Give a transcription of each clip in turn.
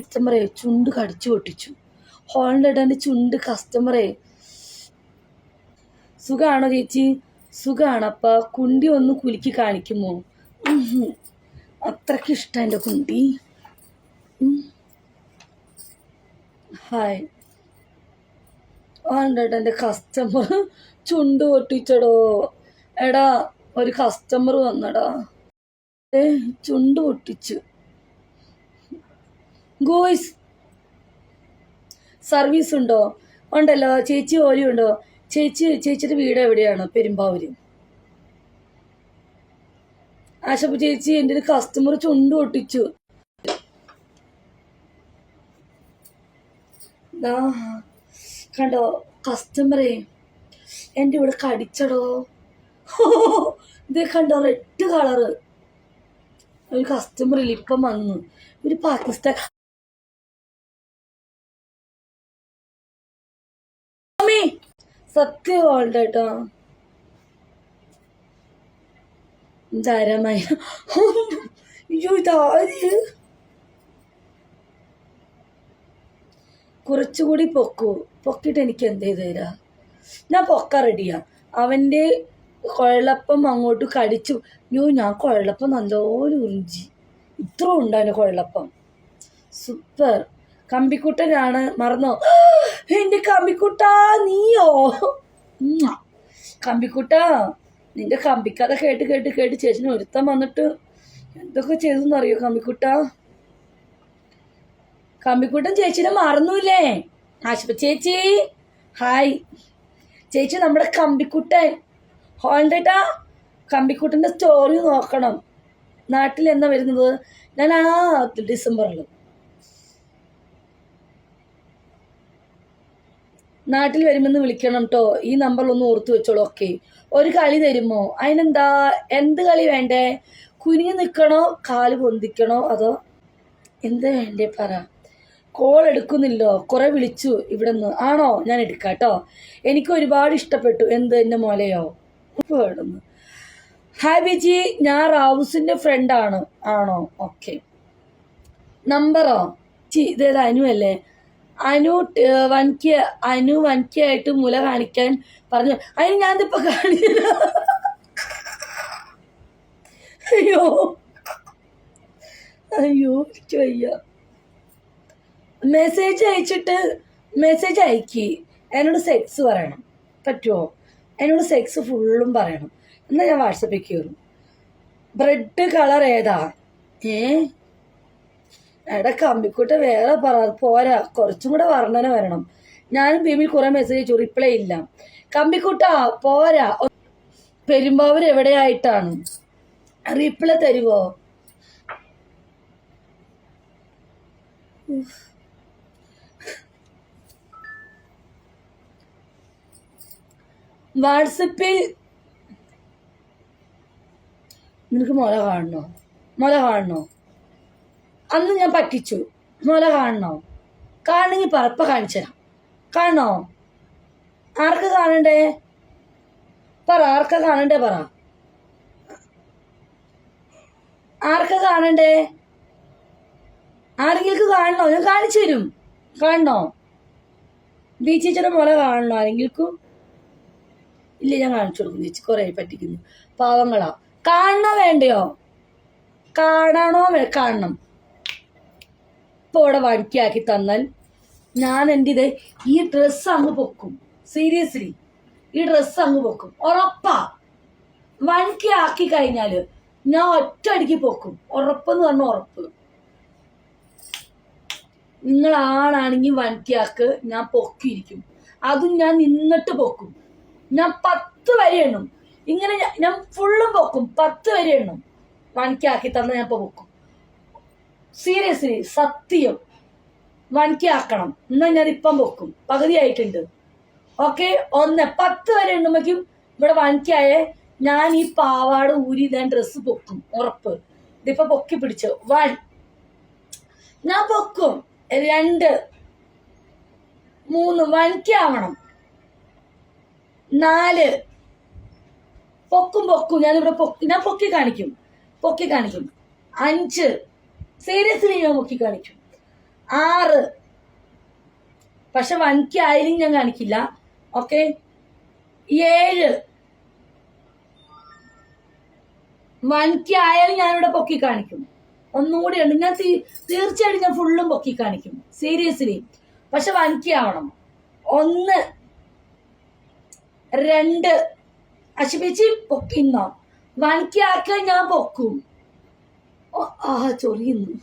കസ്റ്റമറെ ചുണ്ട് കടിച്ചു പൊട്ടിച്ചു. ഹോളിൻ്റെ ചുണ്ട് കസ്റ്റമറെ. സുഖാണോ ചേച്ചി? സുഖാണ്. അപ്പം കുണ്ടി ഒന്ന് കുലുക്കി കാണിക്കുമോ? അത്രയ്ക്ക് ഇഷ്ടം എൻ്റെ കുണ്ടി. ഹായ്. ഹോളിൻ്റെ കസ്റ്റമർ ചുണ്ട് പൊട്ടിച്ചടോ. എടാ ഒരു കസ്റ്റമർ വന്നടാ. ചുണ്ട് പൊട്ടിച്ചു. ഗോയ്സ് സർവീസ് ഉണ്ടോ? ഉണ്ടല്ലോ. ചേച്ചി ഓലിയുണ്ടോ? ചേച്ചിയുടെ വീട് എവിടെയാണ്? പെരുമ്പാവൂര്. ആശപ്പ ചേച്ചി, എൻ്റെ ഒരു കസ്റ്റമർ ചുണ്ട് പൊട്ടിച്ചു. കണ്ടോ കസ്റ്റമറെ, എൻ്റെ ഇവിടെ കടിച്ചടോ. ഇത് കണ്ടോ റെഡ് കളറ്. ഒരു കസ്റ്റമറില്ല ഇപ്പം വന്നു. ഒരു പാകിസ്ഥാൻ സത്യമുണ്ട് കേട്ടോ. ധാരമായ ഇതാര് കുറച്ചുകൂടി പൊക്കിയിട്ട് എനിക്ക് എന്ത് ചെയ്ത് തരാ? ഞാൻ പൊക്ക റെഡിയാ. അവൻ്റെ കുഴലപ്പം അങ്ങോട്ട് കടിച്ചു. ഞാൻ കുഴലപ്പം നല്ലപോലെ ഉറിഞ്ചി. ഇത്ര ഉണ്ടായിരുന്നു കുഴലപ്പം. സൂപ്പർ. കമ്പിക്കുട്ടനാണ്. മറന്നോ? എൻ്റെ കമ്പിക്കുട്ട, നീയോ? കമ്പിക്കുട്ട, നിന്റെ കമ്പിക്കഥ കേട്ട് കേട്ട് കേട്ട് ചേച്ചിന് ഒരുത്തം വന്നിട്ട് എന്തൊക്കെ ചെയ്തെന്നറിയോ കമ്പിക്കുട്ട? കമ്പിക്കുട്ടൻ ചേച്ചിനെ മറന്നൂല്ലേ? ആശുപ ചേച്ചി ഹായ്. ചേച്ചി നമ്മുടെ കമ്പിക്കുട്ടൻ. ഹോൾഡേട്ടാ, കമ്പിക്കുട്ടൻ്റെ സ്റ്റോറി നോക്കണം. നാട്ടിൽ എന്നാ വരുന്നത്? ഞാൻ ഡിസംബറിൽ നാട്ടിൽ വരുമെന്ന് വിളിക്കണം കേട്ടോ. ഈ നമ്പറിലൊന്ന് ഓർത്ത് വെച്ചോളൂ. ഓക്കെ. ഒരു കളി തരുമോ? അതിനെന്താ? എന്ത് കളി വേണ്ടേ? കുനിഞ്ഞു നിൽക്കണോ, കാല് പൊന്തിക്കണോ, അതോ എന്ത് വേണ്ടേ പറ. കോൾ എടുക്കുന്നില്ലോ, കുറെ വിളിച്ചു ഇവിടെ നിന്ന്. ആണോ? ഞാൻ എടുക്കാം കേട്ടോ. എനിക്ക് ഒരുപാട് ഇഷ്ടപ്പെട്ടു. എന്ത് എൻ്റെ മോലെയോ? വേണമെന്ന്. ഹായ് ബിജി, ഞാൻ റാവുസിൻ്റെ ഫ്രണ്ടാണ്. ആണോ? ഓക്കെ. നമ്പറോ? ഇതേതാ? അനു അല്ലേ? അനു വൻകിയായിട്ട് മുല കാണിക്കാൻ പറഞ്ഞു. അതിന് ഞാനിപ്പോ കാണില്ല. അയ്യോ എനിക്ക് വയ്യ. മെസ്സേജ് അയക്കി. എന്നോട് സെക്സ് പറയണം. പറ്റുമോ? എന്നോട് സെക്സ് ഫുള്ളും പറയണം. എന്നാൽ ഞാൻ വാട്സപ്പിൽ കയറും. ബ്രെഡ് കളർ ഏതാ? എടാ കമ്പിക്കൂട്ട വേറെ പോരാ, കുറച്ചും കൂടെ വർണ്ണന വരണം. ഞാനും ബീമിൽ കുറെ മെസ്സേജ് അയച്ചു, റിപ്ലൈ ഇല്ല. കമ്പിക്കൂട്ട പോരാ. പെരുമ്പാവൂർ എവിടെയായിട്ടാണ്? റിപ്ലൈ തരുവോ? വാട്സപ്പിൽ നിനക്ക് മുല കാണണോ? അന്ന് ഞാൻ പറ്റിച്ചു. മുല കാണണമെങ്കിൽ പറപ്പ കാണിച്ചുതരാം. കാണണോ? ആർക്ക് കാണണ്ടേ? ആർക്കാ കാണണ്ടേ? ആർക്കാ കാണണ്ടേ? ആരെങ്കിലും കാണണോ? ഞാൻ കാണിച്ചു തരും. കാണണോ? ബീച്ചിയുടെ മുല കാണണോ ആരെങ്കിലും? ഇല്ല, ഞാൻ കാണിച്ചു കൊടുക്കും. ചേച്ചി കുറെ പറ്റിക്കുന്നു. പാവങ്ങളാ. കാണണോ വേണ്ടയോ? കാണണം. ഇപ്പോൾ ഇവിടെ വഴിക്കാക്കി തന്നാൽ ഞാൻ എൻ്റെ ഈ ഡ്രസ്സ് അങ്ങ് പൊക്കും. സീരിയസ്ലി ഈ ഡ്രസ്സ് അങ്ങ് പൊക്കും. ഉറപ്പാ. വഴിക്കാക്കി കഴിഞ്ഞാൽ ഞാൻ ഒറ്റയടിക്ക് പൊക്കും. ഉറപ്പെന്ന് പറഞ്ഞ ഉറപ്പ്. നിങ്ങളാണെങ്കിൽ വഴിക്കാക്ക് ഞാൻ പൊക്കിയിരിക്കും. അതും ഞാൻ നിന്നിട്ട് പൊക്കും. ഞാൻ 10 വരെ എണ്ണും. ഇങ്ങനെ ഞാൻ ഫുള്ളും പൊക്കും. 10 വരെ എണ്ണും. വഴിക്കാക്കി തന്നാൽ ഞാൻ ഇപ്പോൾ പൊക്കും. സീരിയസ്ലി സത്യം. വണിക്കാക്കണം. എന്നാൽ ഞാൻ ഇപ്പം പൊക്കും. പകുതി ആയിട്ടുണ്ട്. ഓക്കെ. 1 10 വരെ എണ്ണുമ്പോഴേക്കും ഇവിടെ വണിക്കായേ ഞാൻ ഈ പാവാട് ഊരി ഞാൻ ഡ്രസ്സ് പൊക്കും. ഉറപ്പ്. ഇതിപ്പോ പൊക്കി പിടിച്ചു. 1 ഞാൻ പൊക്കും. 2 3 വണിക്കാവണം. 4 പൊക്കും. ഞാനിവിടെ ഞാൻ പൊക്കി കാണിക്കും. 5 സീരിയസ്ലി ഞാൻ പൊക്കി കാണിക്കും. 6 പക്ഷെ 1K ആയാലും ഞാൻ കാണിക്കില്ല. ഓക്കെ, 7 1K ആയാലും ഞാനിവിടെ പൊക്കി കാണിക്കും. ഒന്നും കൂടി ഉണ്ട്, ഞാൻ തീർച്ചയായിട്ടും ഞാൻ ഫുള്ളും പൊക്കി കാണിക്കും സീരിയസ്ലി. പക്ഷെ 1K ആവണം. 1 2 അശുപിച്ച് പൊക്കിന്നോ 1K ആക്കാൻ ഞാൻ പൊക്കും. ചൊറിയുന്നു.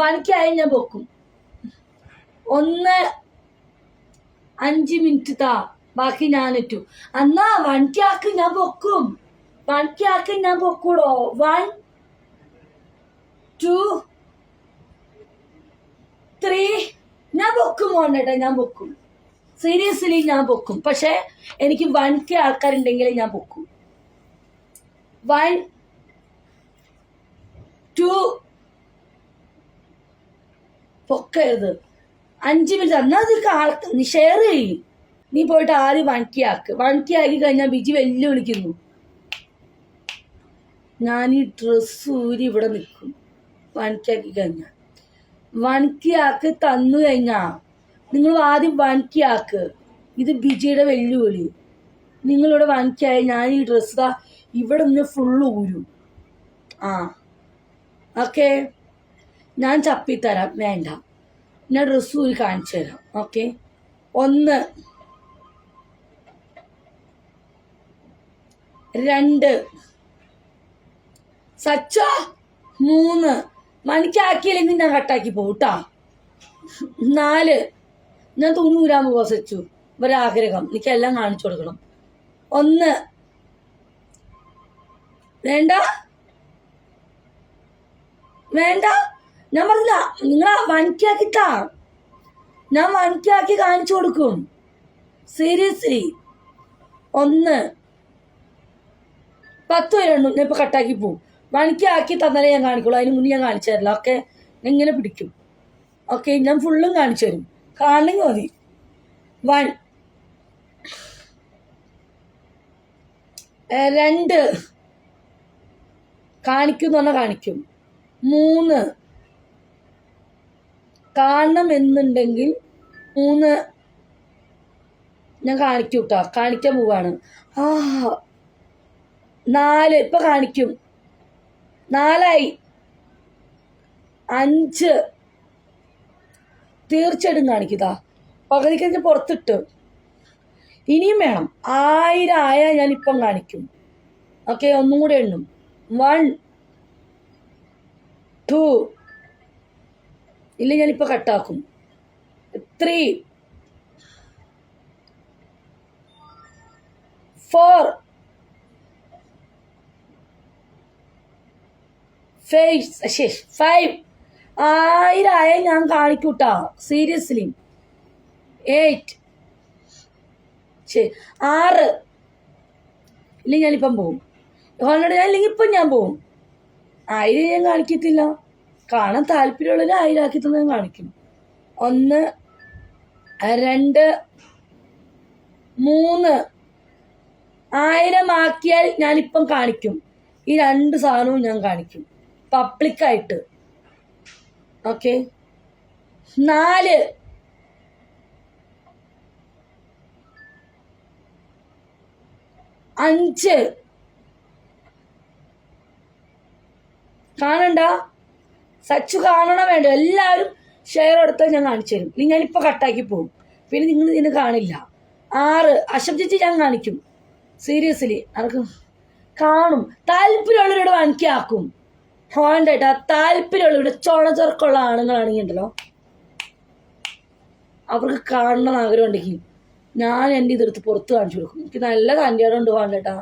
1K ആയി ഞാൻ പൊക്കും. 1 5 മിനിറ്റ് താ, ബാക്കി ഞാൻ ഇട്ടു. എന്നാ 1K ആക്കി ഞാൻ പൊക്കും. 1K ആക്കി ഞാൻ പൊക്കൂടോ. 1 2 3 ഞാൻ പൊക്കും മോണ്ടേട്ടാ, ഞാൻ പൊക്കും സീരിയസ്ലി, ഞാൻ പൊക്കും. പക്ഷെ എനിക്ക് 1K ആൾക്കാരുണ്ടെങ്കിൽ ഞാൻ പൊക്കും. 1 2 പൊക്കരുത്. 5 മിനിറ്റ്. എന്നാ അത് നീ ഷെയർ ചെയ്യും. നീ പോയിട്ട് ആദ്യം 1K ആക്ക്. 1K ആക്കി കഴിഞ്ഞാൽ ബിജി വെല്ലുവിളിക്കുന്നു. ഞാൻ ഈ ഡ്രസ്സ് ഊരി ഇവിടെ നിൽക്കും. 1K ആക്കി കഴിഞ്ഞാൽ 1K ആക്കി തന്നു കഴിഞ്ഞാ നിങ്ങൾ ആദ്യം 1K ആക്ക്. ഇത് ബിജിയുടെ വെല്ലുവിളി. നിങ്ങളിവിടെ 1K ആയി ഞാൻ ഈ ഡ്രസ്സ് ഇവിടെ നിന്ന് ഫുള്ള് ഊരും. ഓക്കെ, ഞാൻ ചപ്പിത്തരാം, വേണ്ട, ഞാൻ ഡ്രസ്സ് ഊരി കാണിച്ചു തരാം. ഓക്കെ, 1 2 സച്ച 3 മണിക്കാക്കിയില്ലെങ്കിൽ ഞാൻ കട്ടാക്കി പോട്ടാ. 4 ഞാൻ തുണി ഊരാൻ പോവാ സച്ചു. ഒരാഗ്രഹം, എനിക്കെല്ലാം കാണിച്ചു കൊടുക്കണം. 1 വേണ്ട വേണ്ട, ഞാൻ പറഞ്ഞില്ല നിങ്ങൾ 1K ആക്കിത്താ. ഞാൻ 1K ആക്കി കാണിച്ചു കൊടുക്കും സീരിയസ്ലി. 1 10 വരെ ഉണ്ടു. ഞാൻ ഇപ്പൊ കട്ടാക്കി പോവും. 1K ആക്കി തന്നാലേ ഞാൻ കാണിക്കുള്ളൂ. അതിന് മുന്നേ ഞാൻ കാണിച്ചു തരില്ല. ഓക്കെ, എങ്ങനെ പിടിക്കും. ഓക്കെ, ഞാൻ ഫുള്ളും കാണിച്ചു തരും. കാണണമെങ്കിൽ മതി. 1 2 കാണിക്കും എന്ന് പറഞ്ഞാൽ കാണിക്കും. 3 കാണണം എന്നുണ്ടെങ്കിൽ 3 ഞാൻ കാണിക്കും കേട്ടോ. കാണിക്കാൻ പോവാണ്. 4 ഇപ്പൊ കാണിക്കും. 4 ആയി. 5 തീർച്ചയായിട്ടും കാണിക്കുതാ. പകുതിക്ക് പുറത്തിട്ട് ഇനിയും വേണം. 1000 ആയാൽ ഞാൻ ഇപ്പം കാണിക്കും. ഓക്കെ, ഒന്നും കൂടെ എണ്ണും. 1 2 ഇല്ല, ഞാനിപ്പോ കട്ടാക്കും. 3 4 5 1000 ആയാൽ ഞാൻ കാണിക്കൂട്ടാ സീരിയസ്ലി. 8 6 ഇല്ലെങ്കിൽ ഞാനിപ്പം പോവും. ഓൾറെഡി ഞാൻ ഇല്ലെങ്കിൽ ഇപ്പം ഞാൻ പോവും. 1000 ഞാൻ കാണിക്കത്തില്ല. കാണാൻ താല്പര്യമുള്ളവർ 1000 ആക്കി തന്നെ ഞാൻ കാണിക്കും. 1 2 3 1000 ആക്കിയാൽ ഞാനിപ്പം കാണിക്കും. ഈ 2 സാധനവും ഞാൻ കാണിക്കും പബ്ലിക്കായിട്ട്. ഓക്കെ, 4 5 കാണണ്ട. സച്ചു കാണണം വേണ്ട. എല്ലാവരും ഷെയർ എടുത്താൽ ഞാൻ കാണിച്ചു തരും. ഇല്ലെങ്കിൽ ഞാനിപ്പോൾ കട്ടാക്കി പോകും. പിന്നെ നിങ്ങൾ ഇതിന് കാണില്ല. 6 അശബ്ദിച്ച് ഞാൻ കാണിക്കും സീരിയസ്ലി. അവർക്ക് കാണും. താല്പര്യമുള്ളവരോട് 1K ആക്കും. വേണ്ടേട്ടാ, താല്പര്യമുള്ളവരുടെ ചുണചെറുക്കുള്ള ആണുങ്ങളാണെങ്കിൽ ഉണ്ടല്ലോ, അവർക്ക് കാണണം ആഗ്രഹം ഉണ്ടെങ്കിൽ ഞാൻ എൻ്റെ ഇതെടുത്ത് പുറത്ത് കാണിച്ചു കൊടുക്കും. എനിക്ക് നല്ല തൻ്റെയിടം ഉണ്ട് വേണ്ടേട്ടാ.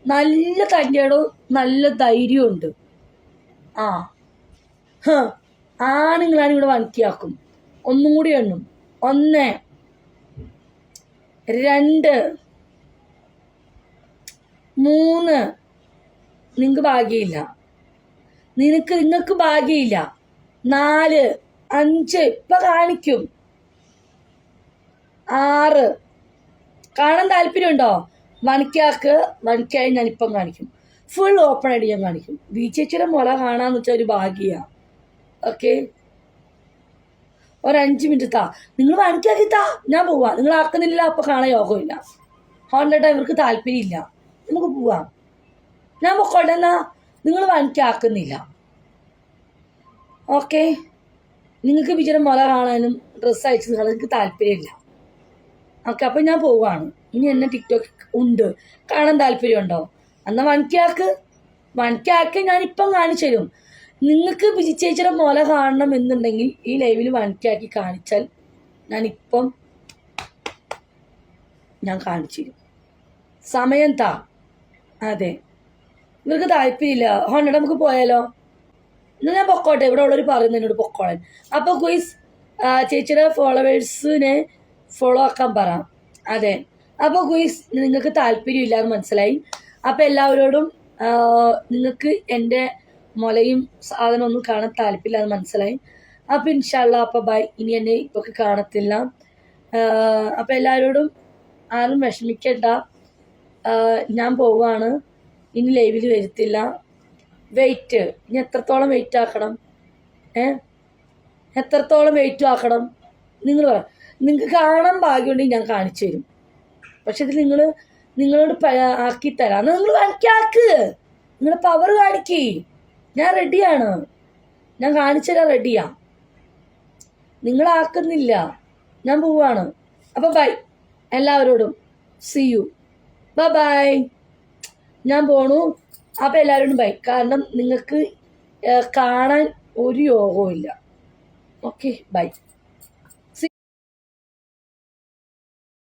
നല്ല തൻ്റെയിടവും നല്ല ധൈര്യവും ഉണ്ട്. ആണുങ്ങളാണ് ഇവിടെ 1K ആക്കും. ഒന്നും കൂടി എണ്ണും. 1 2 3 നിങ്ങൾക്ക് ഭാഗ്യമില്ല. നിങ്ങൾക്ക് ഭാഗ്യമില്ല. 4 5 ഇപ്പൊ കാണിക്കും. 6 കാണാൻ താല്പര്യമുണ്ടോ? 1K ആക്ക്. 1K ആയി ഞാനിപ്പം കാണിക്കും. ഫുൾ ഓപ്പൺ ആയിട്ട് ഞാൻ കാണിക്കും. ബി ചേച്ചിയുടെ മുല കാണാന്ന് വെച്ചാൽ ഒരു ഭാഗ്യ. ഓക്കെ, ഒരു 5 മിനിറ്റ് താ, നിങ്ങൾ വനക്കാക്കി താ, ഞാൻ പോവാം. നിങ്ങൾ ആക്കുന്നില്ല, അപ്പോൾ കാണാൻ യോഗമില്ല. ഹോണ്ട ഇവർക്ക് താല്പര്യമില്ല, നമുക്ക് പോവാം. ഞാൻ പൊക്കോട്ടെ, എന്നാ നിങ്ങൾ വനക്കാക്കുന്നില്ല. ഓക്കെ, നിങ്ങൾക്ക് വിജയം മുല കാണാനും ഡ്രസ്സ് അയച്ചു കാണാൻ എനിക്ക് താല്പര്യമില്ല. ഓക്കെ, അപ്പം ഞാൻ പോവുകയാണ്. ഇനി എന്നെ ടിക്ടോക്ക് ഉണ്ട്, കാണാൻ താല്പര്യമുണ്ടോ? എന്നാൽ വനക്കാക്ക് ഞാനിപ്പം കാണിച്ചു തരും. നിങ്ങൾക്ക് വിജിച്ചേച്ചിയുടെ മുല കാണണം എന്നുണ്ടെങ്കിൽ ഈ ലൈവിൽ വനക്കാക്കി കാണിച്ചാൽ ഞാനിപ്പം ഞാൻ കാണിച്ചു തരും. സമയം താ. അതെ, ഇവർക്ക് താല്പര്യമില്ല. ഹോണ്ട നമുക്ക് പോയാലോ? എന്നാൽ ഞാൻ പൊക്കോട്ടെ, ഇവിടെ ഉള്ളവർ പറയുന്നു എന്നോട് പൊക്കോളാൻ. അപ്പോൾ ഗുയ്സ്, ചേച്ചിയുടെ ഫോളോവേഴ്സിനെ ഫോളോ ആക്കാൻ പറ. അതെ, അപ്പോൾ ഗുയ്സ് നിങ്ങൾക്ക് താല്പര്യമില്ല എന്ന് മനസ്സിലായി. അപ്പോൾ എല്ലാവരോടും നിങ്ങൾക്ക് എൻ്റെ മുലയും സാധനമൊന്നും കാണാൻ താല്പര്യമില്ല എന്ന് മനസ്സിലായി. അപ്പോൾ ഇൻഷാല്ലാ, അപ്പോൾ ബൈ. ഇനി എന്നെ ഇപ്പൊക്കെ കാണത്തില്ല. അപ്പോൾ എല്ലാവരോടും ആരും വിഷമിക്കണ്ട, ഞാൻ പോവുകയാണ്. ഇനി ലൈവിൽ വരത്തില്ല. വെയിറ്റ്, ഇനി എത്രത്തോളം വെയിറ്റ് ആക്കണം? എത്രത്തോളം വെയിറ്റ് ആക്കണം നിങ്ങൾ പറ. നിങ്ങൾക്ക് കാണാൻ ഭാഗ്യമുണ്ടെങ്കിൽ ഞാൻ കാണിച്ചു തരും. പക്ഷെ ഇത് നിങ്ങളോട് ആക്കി തരാം. എന്നാൽ നിങ്ങൾ വനക്കാക്ക്, നിങ്ങൾ പവർ കാണിക്കേ. ഞാൻ റെഡിയാണ്, ഞാൻ കാണിച്ചു തരാൻ റെഡിയാ. നിങ്ങളാക്കുന്നില്ല, ഞാൻ പോവാണ്. അപ്പം ബൈ എല്ലാവരോടും. See you, bye. ഞാൻ പോണു. അപ്പം എല്ലാവരോടും ബൈ. കാരണം നിങ്ങൾക്ക് കാണാൻ ഒരു യോഗവും ഇല്ല. Okay, by.